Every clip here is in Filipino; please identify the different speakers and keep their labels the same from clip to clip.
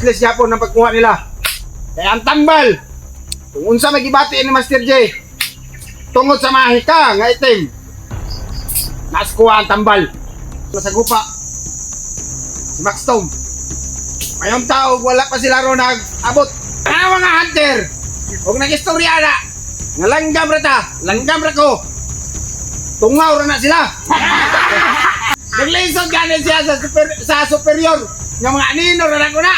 Speaker 1: useless yapon ang pagkuha nila. Kaya ang tambal, kung unsa magibati ni Master J, tungod sa mahika nga itim, naskuha ang tambal. Nasagupa, si Max Tom. Ngayong tao, wala pa sila ron nag-abot. Ang mga hunter, huwag nag-istorya na, nga langgam ra ta, langgam ra ko. Tungaw ra na sila. Naglisod ganin siya sa superior, nga mga anino ra na ko na.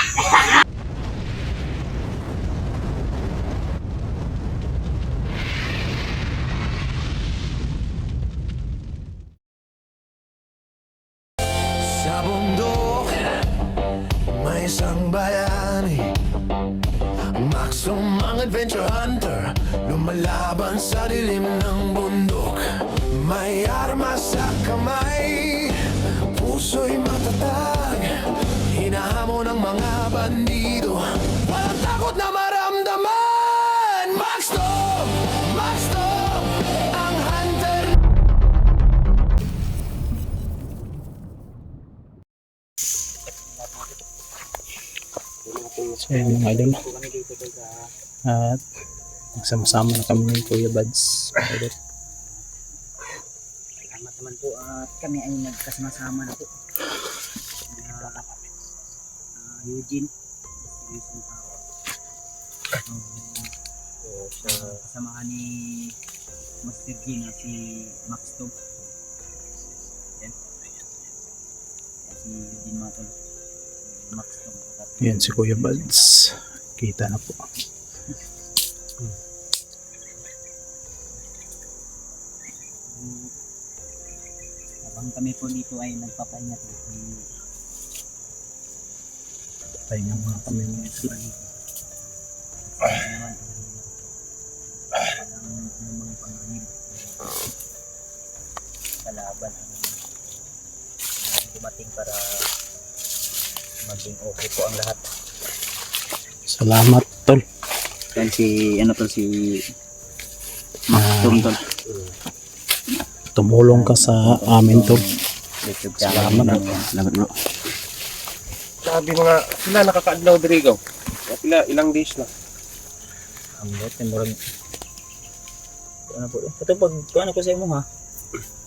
Speaker 2: Sa bundok, may isang bayani, Maxum ang adventure hunter, lumalaban sa dilim ng bundok. May armas sa kamay, puso'y matatag, hinahamon ng mga bandido, walang takot na maramdaman. Maxum! Maxum! Ang hunter.
Speaker 3: So yun mga idol, at nagsama-sama na kami ng Kuya Buds.
Speaker 4: Salamat naman po at kami ay nagkasama-sama na po. Eugene, kasamahan ni Master G na si Max Tom. Yan. Si Eugene mga tol. Max Tom.
Speaker 3: Yan si Kuya Buds, kita na po.
Speaker 4: Habang kami po dito ay nagpapahinga po.
Speaker 3: Pahinga mga kami mga idol.
Speaker 4: Walang mga panganib. Kalaban ang dumating para maging okay po ang lahat.
Speaker 3: Salamat tol.
Speaker 4: Yan si Max Tom tol.
Speaker 3: Tumulong ka sa amin tol.
Speaker 4: YouTube channel. Salamat bro.
Speaker 5: Sabi mga sila nakakaadlaw diri gaw. Pila ilang days na.
Speaker 4: Ang bot ay murag ano po. Ito pag kuan ko sa imo ha.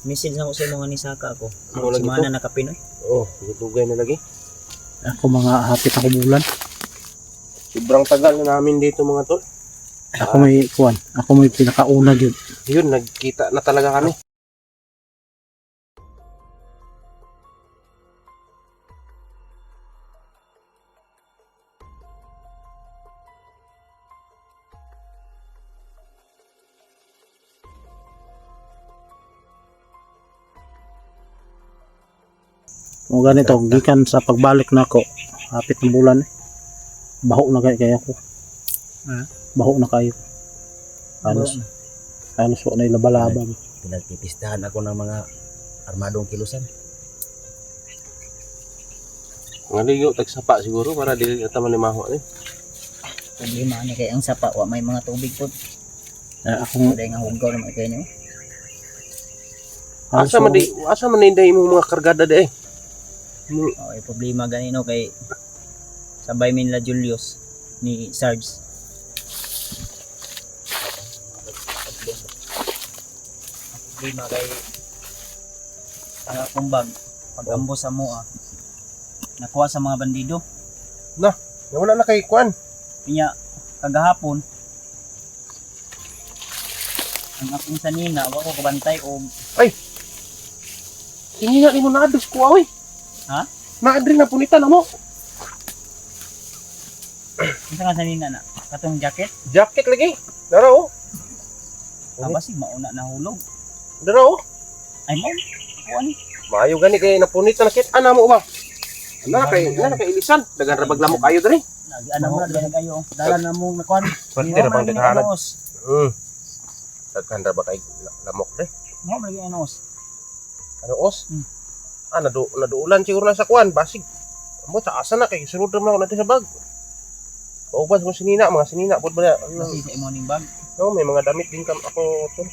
Speaker 4: Message na ko sa imo nga ni Saka ako.
Speaker 5: Mo lagi
Speaker 4: Sumana na kapinoy.
Speaker 5: Oh, gitugay na lagi.
Speaker 3: Ako mga hapit ako bulan.
Speaker 5: Sobrang tagal na namin dito mga tol.
Speaker 3: Ako may kuwan. Ako may pinakauna yun.
Speaker 5: Yun, nagkita na talaga kami.
Speaker 3: Kung ganito, gikan sa pagbalik na ako, hapit ng bulan baho na kaya ko. Baho na kayo. Halos wala na laba-laba.
Speaker 4: Pinagpipistahan ako ng mga armadong kilusan.
Speaker 5: Mga ligo, tagsapa siguro para dili na taman ni maho ni.
Speaker 4: Problema ni kay ang sapa wa may mga tubig po.
Speaker 3: Ako
Speaker 4: Dahil nga hugaw naman kayo niyo.
Speaker 5: Asa man inday mo mga kargada de.
Speaker 4: Okay, problema ganino kay sabay min la Julius ni Sarge. Problema kay ang akong bag pag-ambos sa moa nakuha sa mga bandido.
Speaker 5: Wala na kay kwan.
Speaker 4: Kanya kagahapon ang akong sanina wa ko kabantay og
Speaker 5: Hindi na mo naadus ko awi.
Speaker 4: Ha?
Speaker 5: Naadri na punitan mo.
Speaker 4: unsa nga sanina na katong jacket
Speaker 5: Jacket lagi. Dara oh.
Speaker 4: abasi mauna nahulog
Speaker 5: Dara oh.
Speaker 4: ay mo kuan
Speaker 5: Maayo gani kay napunitan na kit. Ana mo ba? Ana kay ilisan. Dagan ra baglamok ayo diri.
Speaker 4: ano mo na kayo dalan na mo nakuan
Speaker 5: Pwede ra bang daghanan?
Speaker 4: anos
Speaker 5: Daghan ra ba kay lamok diri?
Speaker 4: mo lagi anos
Speaker 5: Ano os? Naduulan siguro na sa kwan, basig. Amo sa asa na kay sunod naman ako natin sa bag. Pauban sa mga sinina pud ba na.
Speaker 4: kasi sa morning bag
Speaker 5: No, may mga damit din kam ako tol.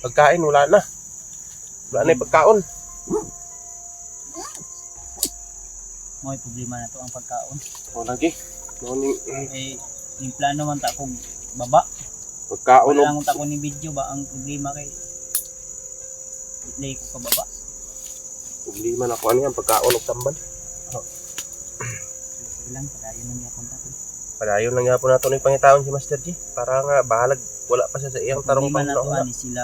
Speaker 5: Pagkain wala na. Wala na yung pagkaon.
Speaker 4: mo problema na to ang pagkaon
Speaker 5: O lagi. Morning.
Speaker 4: Eh, yung plano man ta kong baba.
Speaker 5: Pagkaon
Speaker 4: Wala lang ta ko ni video ba ang problema kay lay ko kababa.
Speaker 5: problema na ko ano yan, pagkaon og tambal.
Speaker 4: Sige lang, padayon lang yapon ta.
Speaker 5: Padayon lang yapon nato ni pangitaon si Master G para nga bahalag wala pa siya sa iyang tarong
Speaker 4: Problema na to
Speaker 5: panglaon.
Speaker 4: ani sila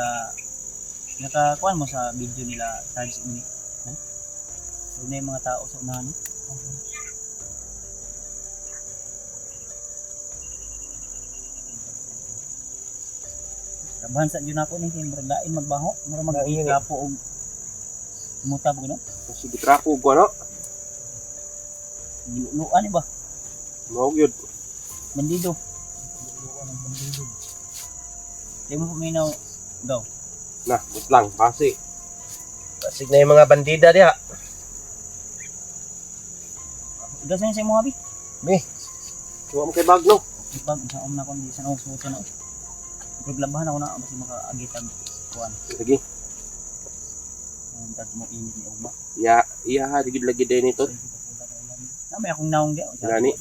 Speaker 4: nakakuan mo sa video nila charge unit. So na yung mga tao sa unahan. Labahan sa dyan ako ni kay murag lain magbaho, murag mag-igapo og mutab gano.
Speaker 5: Sige trapo ko ano?
Speaker 4: Giluan ba?
Speaker 5: Mao gyud.
Speaker 4: Bandido. Di mo paminaw daw.
Speaker 5: Na, lang basi. Basig na yung mga bandida diha.
Speaker 4: Gasan sa mga abi.
Speaker 5: Tuwa mo kay Bagno.
Speaker 4: Pag sa na kon di sa suot na. Paglabahan ako na basi makaagitag kuan.
Speaker 5: Sige.
Speaker 4: Ang tag mo init ni ugma.
Speaker 5: Iya ha digid lagi din ito.
Speaker 4: Na may akong naong di.
Speaker 5: Gani.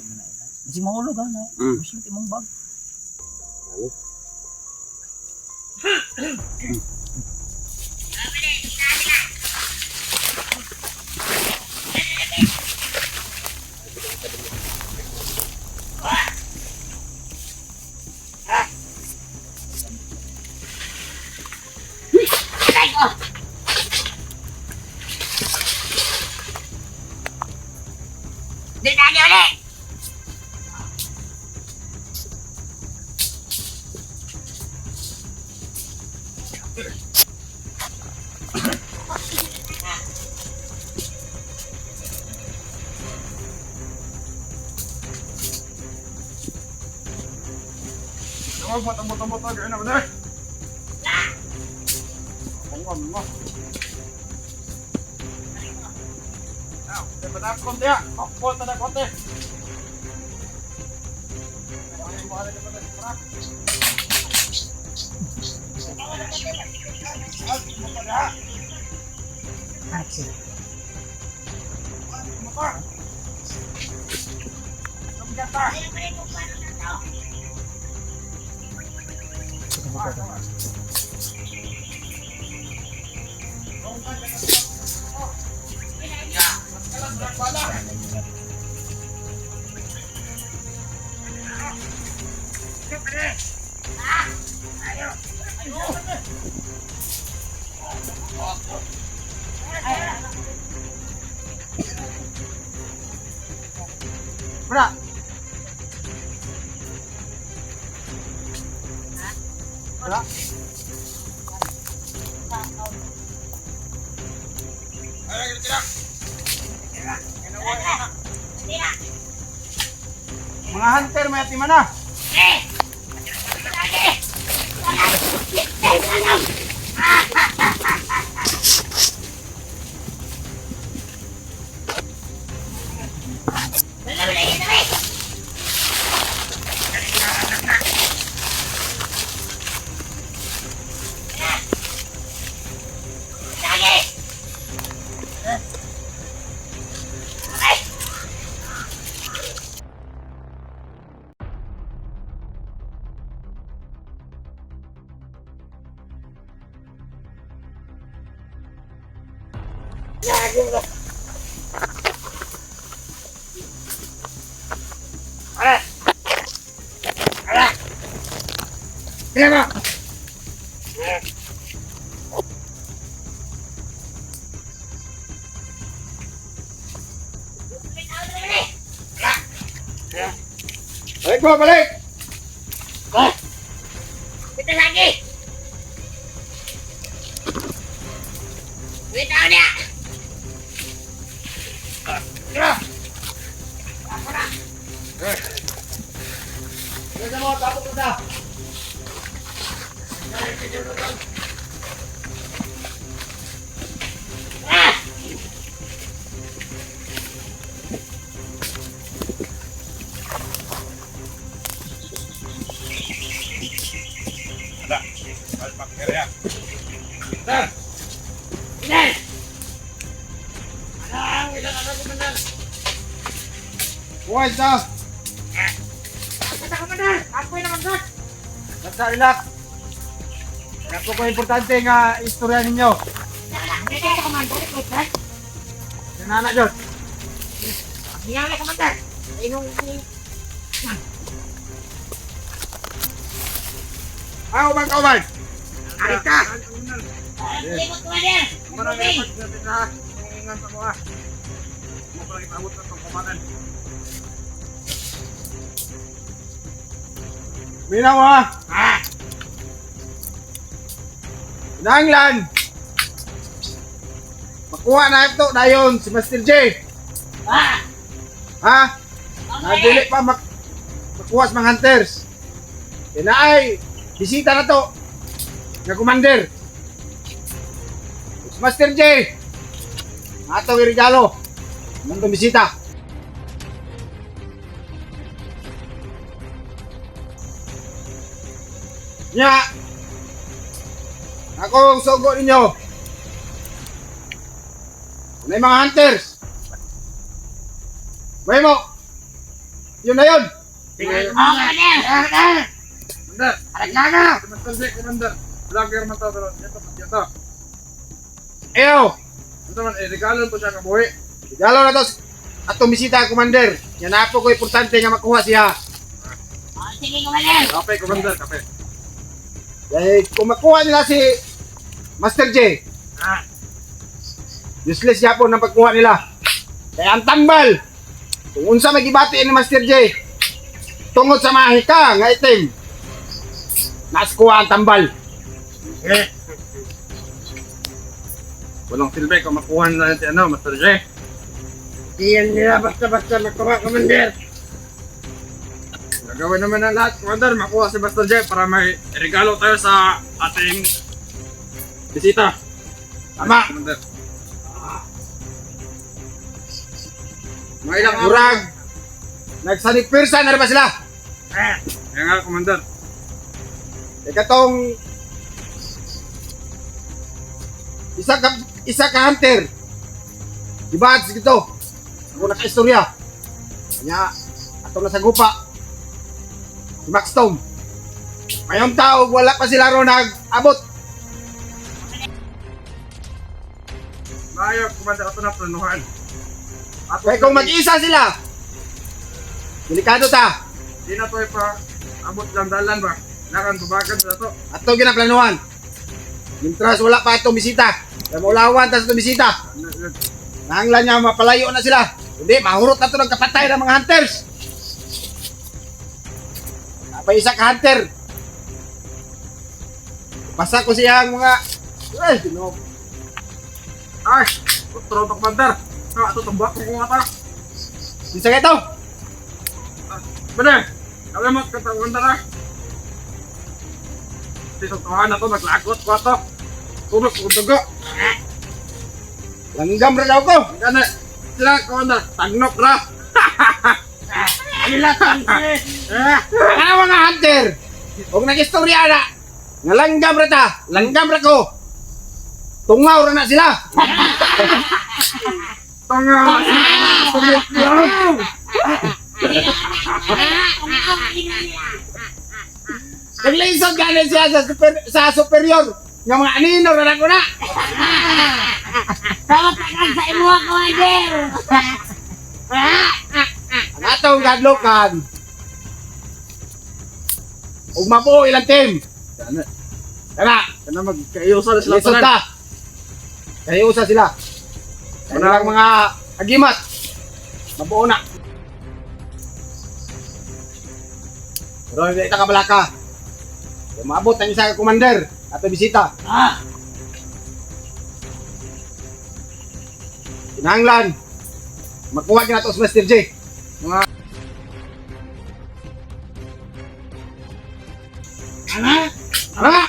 Speaker 4: Basi mahulog ha na.
Speaker 5: Mm.
Speaker 4: Gusto ti mong bag.
Speaker 5: Ano?
Speaker 1: Huwag matang-matang-matang gawin na ba na? Pungwan mo. Dapat ako konti ha. Konti na konti. Bra. Bra. Ayo kita. Mga hunter may ati mana? Balik mo, balik!
Speaker 6: Kita lagi. Wait out dia.
Speaker 1: Balik mo, tapos ko na! Buhay sa! Basta relax. Kaya po importante nga istorya ninyo. Yan anak Diyos. Bang kauban. Arit ka. Minaw ha. Nanglan. Makuha na ito dayon si Master J. Ha? Nadili pa makuha sa mga hunters. Yan ay bisita na to. Nga commander. Si Master J. Atong regalo. Nandong bisita. Nya. Akong sugo ninyo. May mga hunters. May mo. Yun na yun. Commander. Master J, Commander. Vlogger man to, pero ito. Ayaw. Ito man, regalo to siya kabuhi. Regalo na to. Atong bisita, Commander. Yan na po ko importante nga makuha siya. Kape, Commander, kape. Dahil kung makuha nila si Master J, useless siya po ng pagkuha nila. Kaya ang tambal, kung unsa magibati ni Master J, tungod sa mahika nga itim, naskuha ang tambal. Walang silbi kung makuha nila si Master J. Iyan nila basta-basta makuha, Commander. Gagawin naman ang lahat, Commander, makuha si Master J para may regalo tayo sa ating bisita. Tama. Commander. May ilang urag. Nagsanipirsa na rin ba sila? Kaya nga, Commander. Ikatong isa ka hunter. Diba, ito. Ako naka-istorya. Kanya, atong nasa gupa. Si Max Tom. Ngayong tao, wala pa sila ron nag-abot. Mayo, Commander, ito na planuhan. Kaya kung mag-isa sila, delikado ta. Hindi na ito pa abot lang dalan ba? Nakan tubagan sa ito. At ito ginaplanuhan. Mintras wala pa itong bisita. Kaya maulawan ta sa itong bisita. Nanglan niya mapalayo na sila. Hindi, mahurot na ito ng kapatay ng mga hunters. Napay isa ka hunter. Basta ko siyang mga... Ay, Ginoo. Ay, utro ito, Commander. Ito, tambak ko kung ata. Isa ka ito. Bener, alam mo, Commander na. Titutuhan na ito, naglakot ko ito. Tulog ko dugo. Langgam rin daw ko. Gana, sila, Commander, tagnok na. Ano mga hunter? Huwag nag-istorya na. Nga langgam rin ta. Langgam rin ko. Tungaw rin na sila. Tungaw. Naglaysod ganin siya sa superior. Nga mga anino rin ako na.
Speaker 6: Sama takan sa imo, Commander!
Speaker 1: Ang atong gadlokan. Ugma po ilang team. Kana magkayusa na sila. Lisod ta. Kayusa sila. Kanilang mga agimat. Mabuo na. Pero hindi ita kabalaka. Kaya maabot ang isa ka commander at bisita. Kinahanglan. Makuha ka na ito sa Master J. Mga... Ano?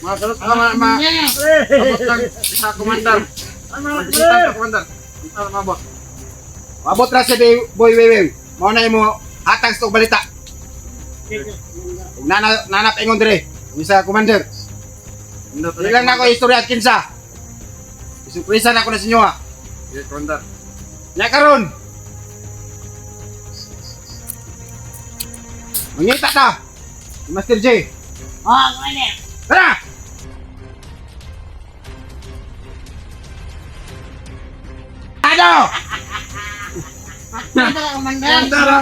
Speaker 1: Mga sunod ka mga... Abot lang isa commander. Bisita ka commander. Bisita mabot. Mabot na si Boy Wewe. Mao na mo hatang sa balita. Nanap ingon dire. Isa commander. Ilang na ko istorya at kinsa. Surpresa na ako na sa inyo ha. Sige, commander. Nya karon. Mangita ta! Si Master J!
Speaker 6: Oh, Commander.
Speaker 1: Tara! Ano?
Speaker 6: Ito, Commander.
Speaker 1: Tara!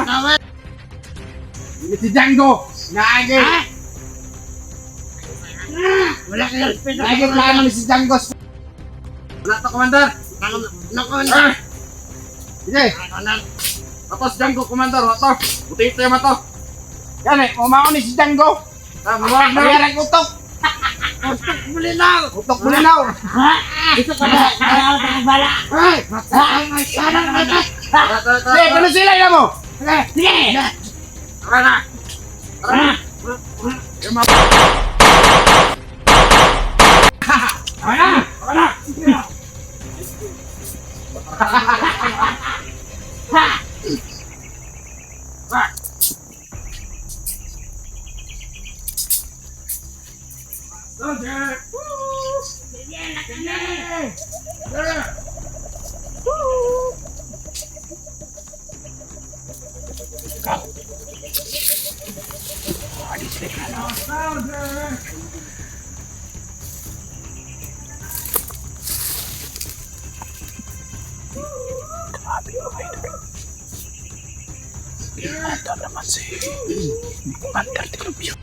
Speaker 1: Ini si Django! Naagi!
Speaker 6: Wala kang respeto.
Speaker 1: Naagi plano ni si Django! Wala to, Commander!
Speaker 6: No, Commander.
Speaker 1: Sige! Tapos Django, Commander! Wala to! Buti ito yung to! Yan eh! Umao ni si Django! Mawag na! Mayarang utok!
Speaker 6: Bulinaw.
Speaker 1: Utok bulinaw!
Speaker 6: Ha? Ito ka na. Kailangan ka ng bala.
Speaker 1: Ay! Sige! Kano sila yun mo?
Speaker 6: Sige.
Speaker 1: Tara na! Tara na! Yung mga... Tara na! Tara na! Soldier!
Speaker 3: Ito naman si Commander Tilapio.